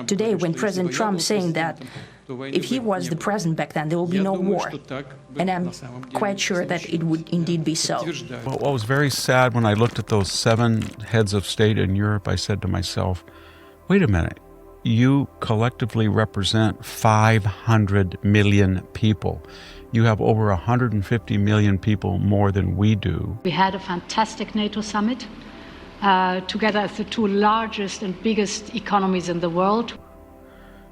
today when President Trump saying that if he was the president back then, there will be no war. And I'm quite sure that it would indeed be so. Well, what was very sad when I looked at those 7 heads of state in Europe, I said to myself, wait a minute, you collectively represent 500 million people. You have over 150 million people more than we do. We had a fantastic NATO summit, together as the 2 largest and biggest economies in the world.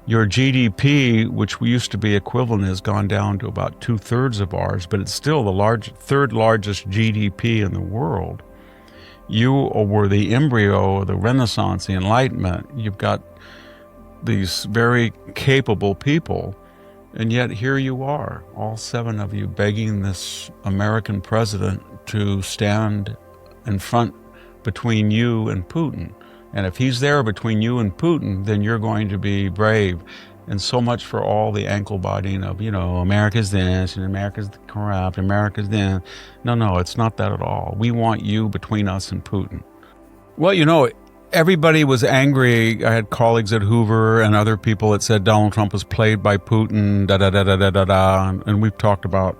Your GDP, which we used to be equivalent, has gone down to about 2/3 of ours, but it's still the 3rd largest GDP in the world. You were the embryo of the Renaissance, the Enlightenment. You've got these very capable people, and yet here you are, all 7 of you, begging this American president to stand in front between you and Putin. And if he's there between you and Putin, then you're going to be brave. And so much for all the ankle biting of, America's this, and America's corrupt, America's this. No, it's not that at all. We want you between us and Putin. Well, everybody was angry. I had colleagues at Hoover and other people that said Donald Trump was played by Putin, da-da-da-da-da-da-da. And we've talked about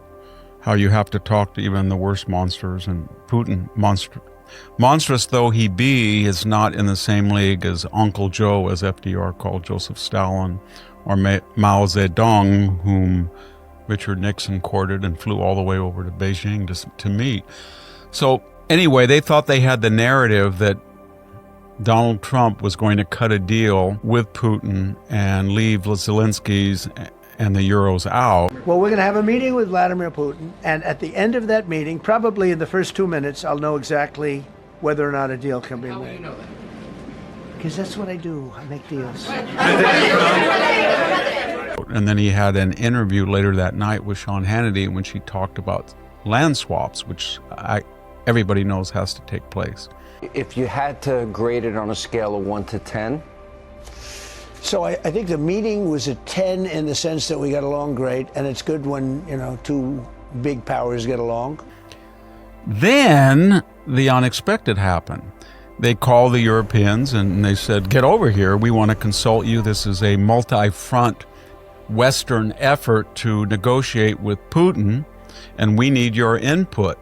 how you have to talk to even the worst monsters, and Putin, monstrous though he be, is not in the same league as Uncle Joe, as FDR called Joseph Stalin, or Mao Zedong, whom Richard Nixon courted and flew all the way over to Beijing to meet. So anyway, they thought they had the narrative that Donald Trump was going to cut a deal with Putin and leave Zelensky's and the Euros out. Well, we're going to have a meeting with Vladimir Putin, and at the end of that meeting, probably in the first 2 minutes, I'll know exactly whether or not a deal can be made. How will you know that? Because that's what I do. I make deals. And then he had an interview later that night with Sean Hannity when she talked about land swaps, which everybody knows has to take place. If you had to grade it on a scale of 1 to 10? So I think the meeting was a 10 in the sense that we got along great, and it's good when, 2 big powers get along. Then the unexpected happened. They called the Europeans and they said, get over here. We want to consult you. This is a multi-front Western effort to negotiate with Putin, and we need your input.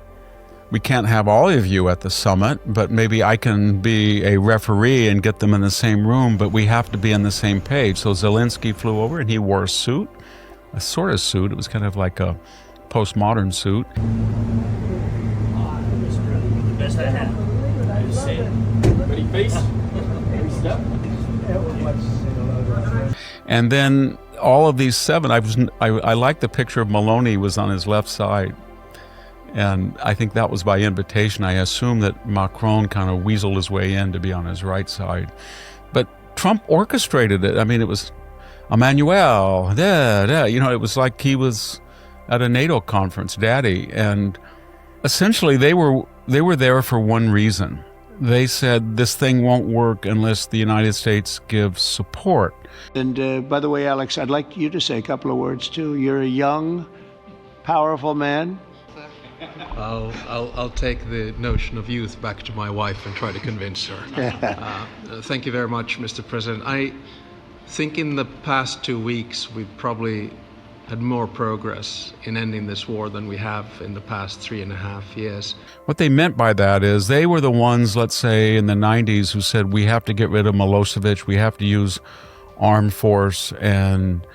We can't have all of you at the summit, but maybe I can be a referee and get them in the same room, but we have to be on the same page. So Zelensky flew over and he wore a suit, a sort of suit. It was kind of like a postmodern suit. The best I have. Ready, face? Step. And then all of these 7, I like the picture of Maloney was on his left side. And I think that was by invitation. I assume that Macron kind of weaseled his way in to be on his right side. But Trump orchestrated it. I mean, it was Emmanuel, it was like he was at a NATO conference, daddy. And essentially they were there for one reason. They said this thing won't work unless the United States gives support. And by the way, Alex, I'd like you to say a couple of words too. You're a young, powerful man. I'll take the notion of youth back to my wife and try to convince her. Thank you very much, Mr. President. I think in the past 2 weeks we've probably had more progress in ending this war than we have in the past 3.5 years. What they meant by that is they were the ones, let's say, in the 90s who said we have to get rid of Milosevic, we have to use armed force, and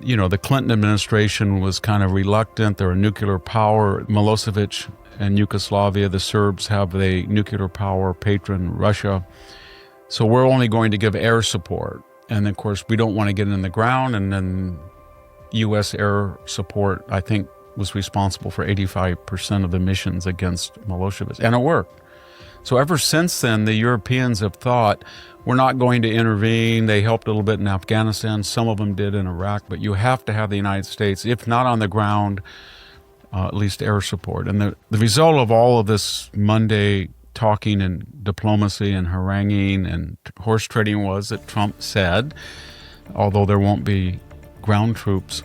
the Clinton administration was kind of reluctant. They're a nuclear power. Milosevic and Yugoslavia, the Serbs, have a nuclear power patron, Russia. So we're only going to give air support. And of course, we don't want to get in the ground. And then U.S. air support, I think, was responsible for 85% of the missions against Milosevic. And it worked. So ever since then, the Europeans have thought, we're not going to intervene. They helped a little bit in Afghanistan. Some of them did in Iraq. But you have to have the United States, if not on the ground, at least air support. And the result of all of this Monday talking and diplomacy and haranguing and horse trading was that Trump said, although there won't be ground troops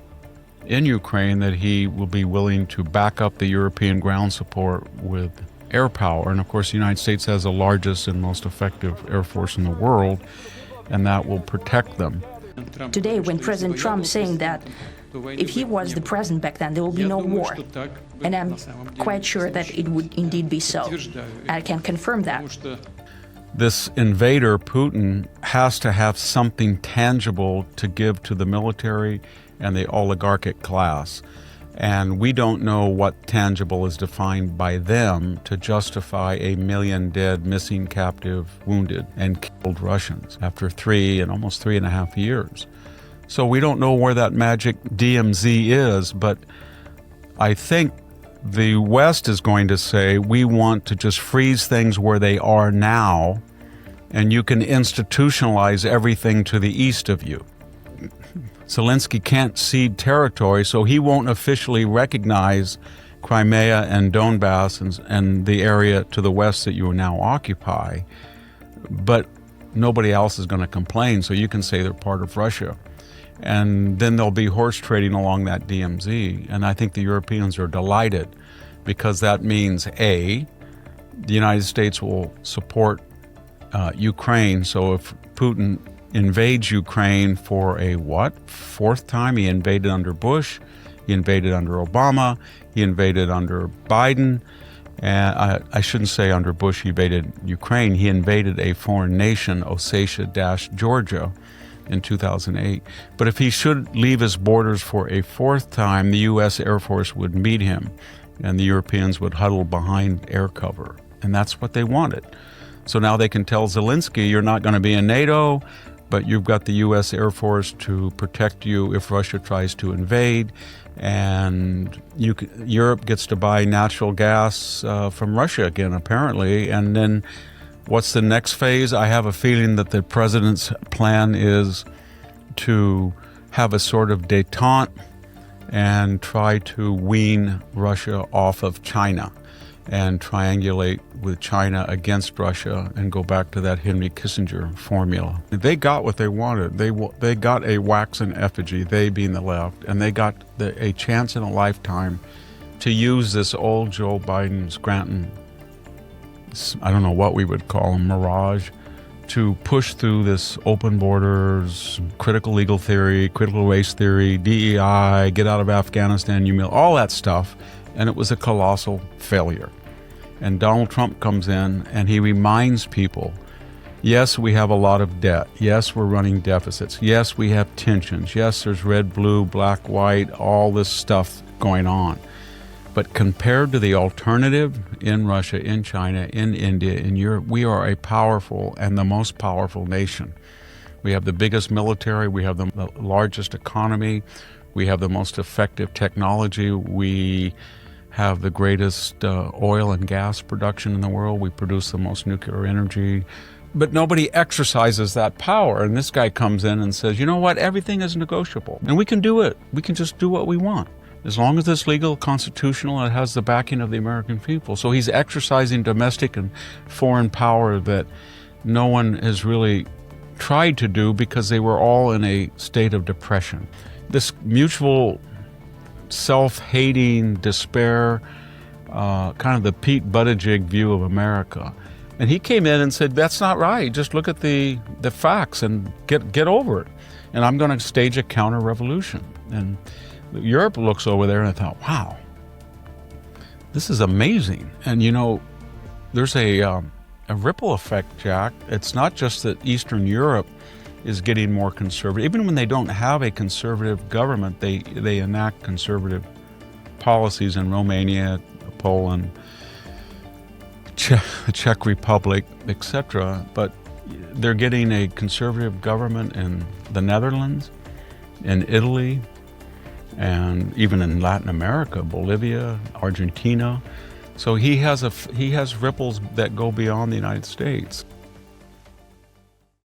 in Ukraine, that he will be willing to back up the European ground support with air power. And of course, the United States has the largest and most effective air force in the world. and that will protect them. Today, when President Trump saying that if he was the president back then, there will be no war. And I'm quite sure that it would indeed be so. I can confirm that. This invader, Putin, has to have something tangible to give to the military and the oligarchic class. And we don't know what tangible is defined by them to justify 1 million dead, missing, captive, wounded, and killed Russians after 3 and almost 3.5 years. So we don't know where that magic DMZ is, but I think the West is going to say, we want to just freeze things where they are now, and you can institutionalize everything to the east of you. Zelensky can't cede territory, so he won't officially recognize Crimea and Donbass and the area to the west that you now occupy. But nobody else is going to complain, so you can say they're part of Russia. And then there'll be horse trading along that DMZ. And I think the Europeans are delighted, because that means, A, the United States will support Ukraine. So if Putin invades Ukraine for a fourth time, he invaded under Bush, he invaded under Obama, he invaded under Biden, and I shouldn't say under Bush he invaded Ukraine, he invaded a foreign nation, Ossetia-Georgia, in 2008. But if he should leave his borders for a fourth time, the U.S. Air Force would meet him, and the Europeans would huddle behind air cover. And that's what they wanted. So now they can tell Zelensky, you're not going to be in NATO, but you've got the U.S. Air Force to protect you if Russia tries to invade, and Europe gets to buy natural gas from Russia again, apparently. And then what's the next phase? I have a feeling that the president's plan is to have a sort of détente and try to wean Russia off of China and triangulate with China against Russia and go back to that Henry Kissinger formula. They got what they wanted. They got a waxen effigy, they being the left, and they got a chance in a lifetime to use this old Joe Biden Scranton, I don't know what we would call him, mirage, to push through this open borders, critical legal theory, critical race theory, DEI, get out of Afghanistan, all that stuff. And it was a colossal failure. And Donald Trump comes in and he reminds people, yes, we have a lot of debt. Yes, we're running deficits. Yes, we have tensions. Yes, there's red, blue, black, white, all this stuff going on. But compared to the alternative in Russia, in China, in India, in Europe, we are a powerful and the most powerful nation. We have the biggest military. We have the largest economy. We have the most effective technology. We have the greatest oil and gas production in the world. We produce the most nuclear energy. But nobody exercises that power. And this guy comes in and says, you know what, everything is negotiable. And we can do it. We can just do what we want. As long as it's legal, constitutional, and it has the backing of the American people. So he's exercising domestic and foreign power that no one has really tried to do because they were all in a state of depression. This mutual self-hating despair, kind of the Pete Buttigieg view of America. And he came in and said, that's not right. Just look at the facts and get over it. And I'm going to stage a counter-revolution. And Europe looks over there and I thought, wow, this is amazing. And you know, there's a ripple effect, Jack. It's not just that Eastern Europe is getting more conservative. Even when they don't have a conservative government, they enact conservative policies in Romania, Poland, Czech Republic, etc. But they're getting a conservative government in the Netherlands, in Italy, and even in Latin America, Bolivia, Argentina. So he has ripples that go beyond the United States.